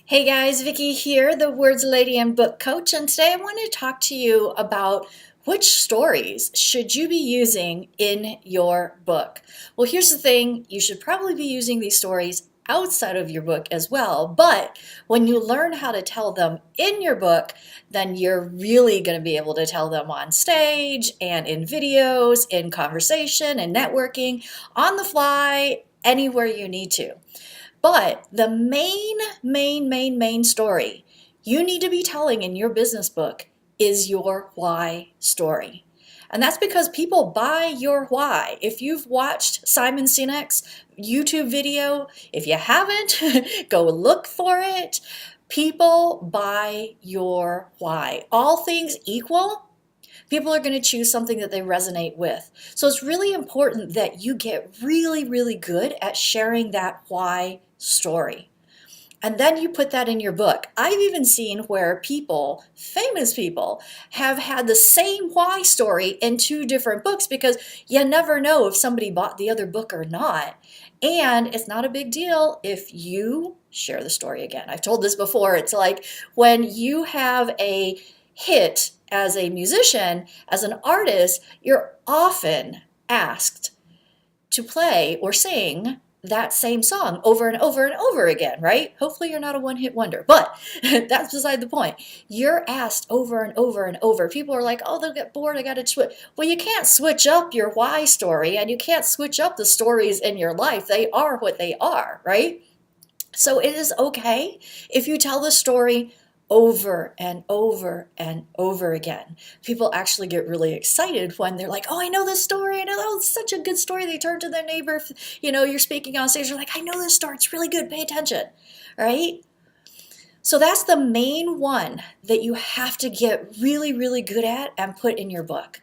Hey guys, Vicky here, the Words Lady and Book Coach, and today I want to talk to you about which stories should you be using in your book. Well, here's the thing, you should probably be using these stories outside of your book as well, but when you learn how to tell them in your book, then you're really going to be able to tell them on stage and in videos, in conversation and networking, on the fly, anywhere you need to. But the main story you need to be telling in your business book is your why story. And that's because people buy your why. If you've watched Simon Sinek's YouTube video, if you haven't, go look for it. People buy your why. All things equal, people are going to choose something that they resonate with. So it's really important that you get really good at sharing that why story. And then you put that in your book. I've even seen where people, famous people, have had the same why story in two different books because you never know if somebody bought the other book or not. And it's not a big deal if you share the story again. I've told this before. It's like when you have a hit as a musician, as an artist, you're often asked to play or sing that same song over and over again, right? Hopefully you're not a one-hit wonder, but that's beside the point. You're asked over and over. People are like, oh, they'll get bored, I gotta switch. Well, you can't switch up your why story and you can't switch up the stories in your life. They are what they are, right? So it is okay if you tell the story over and over again. People actually get really excited when they're like, oh, I know this story. I know, oh, it's such a good story. They turn to their neighbor. If, you're speaking on stage, they're like, I know this story. It's really good. Pay attention, right? So that's the main one that you have to get really good at and put in your book.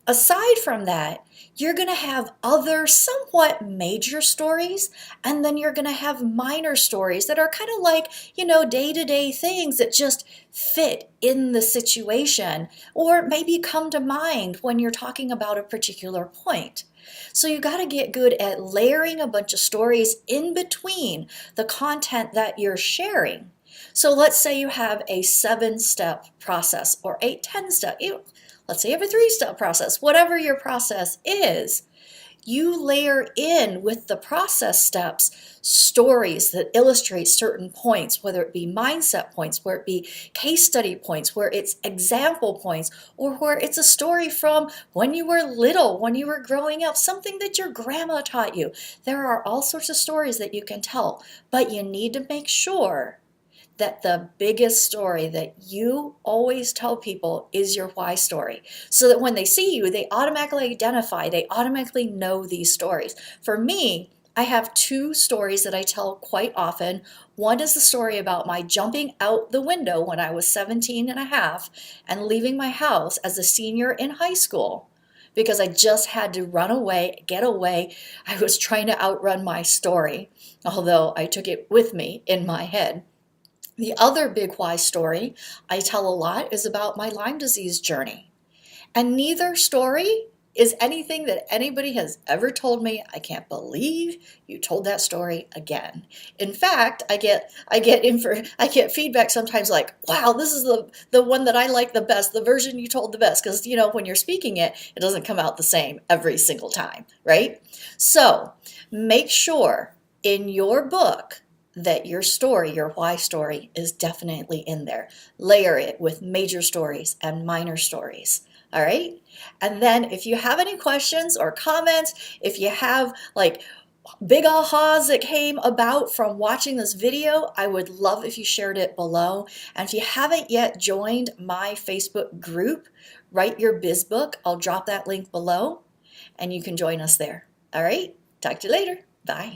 Aside from that, you're going to have other somewhat major stories, and then you're going to have minor stories that are kind of like, day-to-day things that just fit in the situation or maybe come to mind when you're talking about a particular point. So you got to get good at layering a bunch of stories in between the content that you're sharing. So let's say you have a 7-step process or a 10-step. Let's say you have a 3-step process, whatever your process is, you layer in with the process steps stories that illustrate certain points, whether it be mindset points, where it be case study points, where it's example points, or where it's a story from when you were little, when you were growing up, something that your grandma taught you. There are all sorts of stories that you can tell, but you need to make sure that the biggest story that you always tell people is your why story, so that when they see you, they automatically identify, they automatically know these stories. For me, I have 2 stories that I tell quite often. One is the story about my jumping out the window when I was 17 and a half and leaving my house as a senior in high school because I just had to run away, get away. I was trying to outrun my story, although I took it with me in my head. The other big why story I tell a lot is about my Lyme disease journey. And neither story is anything that anybody has ever told me. I can't believe you told that story again. In fact, I get feedback sometimes like, wow, this is the one that I like the best, the version you told the best. Because when you're speaking it, it doesn't come out the same every single time, right? So make sure in your book that your story, your why story, is definitely in there. Layer it with major stories and minor stories. All right? And then if you have any questions or comments, if you have like big ahas that came about from watching this video, I would love if you shared it below. And if you haven't yet joined my Facebook group, Write Your Biz Book, I'll drop that link below and you can join us there. All right? Talk to you later. Bye.